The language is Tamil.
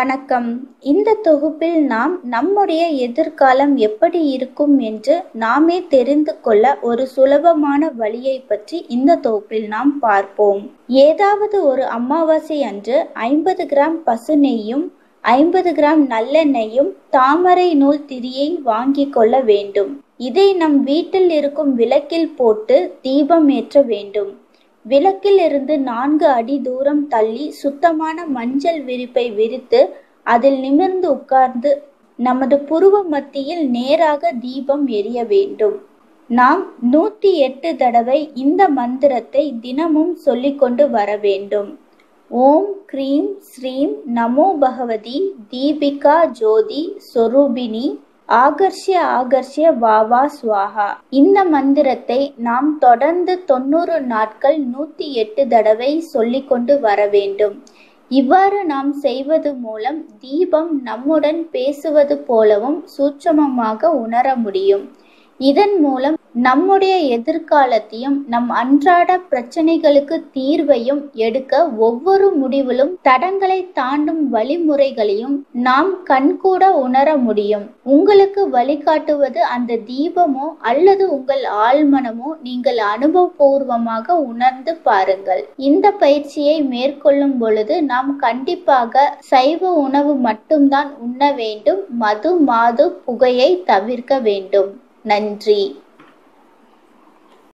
வணக்கம். இந்த தொகுப்பில் நாம் நம்முடைய எதிர்காலம் எப்படி இருக்கும் என்று நாமே தெரிந்து கொள்ள ஒரு சுலபமான வழியை பற்றி இந்த தொகுப்பில் நாம் பார்ப்போம். ஏதாவது ஒரு அமாவாசை அன்று 50 கிராம் பசு நெய்யும் 50 கிராம் நல்லெண்ணெயும் தாமரை நூல் திரியை வாங்கிக் கொள்ள வேண்டும். இதை நம் வீட்டில் இருக்கும் விளக்கில் போட்டு தீபம் ஏற்ற வேண்டும். விளக்கில் இருந்து 4 அடி தூரம் தள்ளி சுத்தமான மஞ்சள் விரிப்பை விரித்து அதில் நிமிர்ந்து உட்கார்ந்து நமது புருவ மத்தியில் நேராக தீபம் எரிய வேண்டும். நாம் 108 தடவை இந்த மந்திரத்தை தினமும் சொல்லிக்கொண்டு வர வேண்டும். ஓம் க்ரீம் ஸ்ரீம் நமோ பகவதி தீபிகா ஜோதி சொரூபிணி ஆகர்ஷ்ய ஆகர்ஷ்ய வாவா ஸ்வாஹா. இந்த மந்திரத்தை நாம் தொடர்ந்து 90 நாட்கள் 108 தடவை சொல்லிக்கொண்டு வர வேண்டும். இவ்வாறு நாம் செய்வது மூலம் தீபம் நம்முடன் பேசுவது போலவும் சூட்சமமாக உணர முடியும். இதன் மூலம் நம்முடைய எதிர்காலத்தையும் நம் அன்றாட பிரச்சனைகளுக்கு தீர்வையும் எடுக்க ஒவ்வொரு முடிவிலும் தடங்களை தாண்டும் வழிமுறைகளையும் நாம் கண்கூட உணர முடியும். உங்களுக்கு வழிகாட்டுவது அந்த தீபமோ அல்லது உங்கள் ஆழ்மனமோ நீங்கள் அனுபவபூர்வமாக உணர்ந்து பாருங்கள். இந்த பயிற்சியை மேற்கொள்ளும் பொழுது நாம் கண்டிப்பாக சைவ உணவு மட்டும்தான் உண்ண வேண்டும். மது மாது புகையை தவிர்க்க வேண்டும். நன்றி.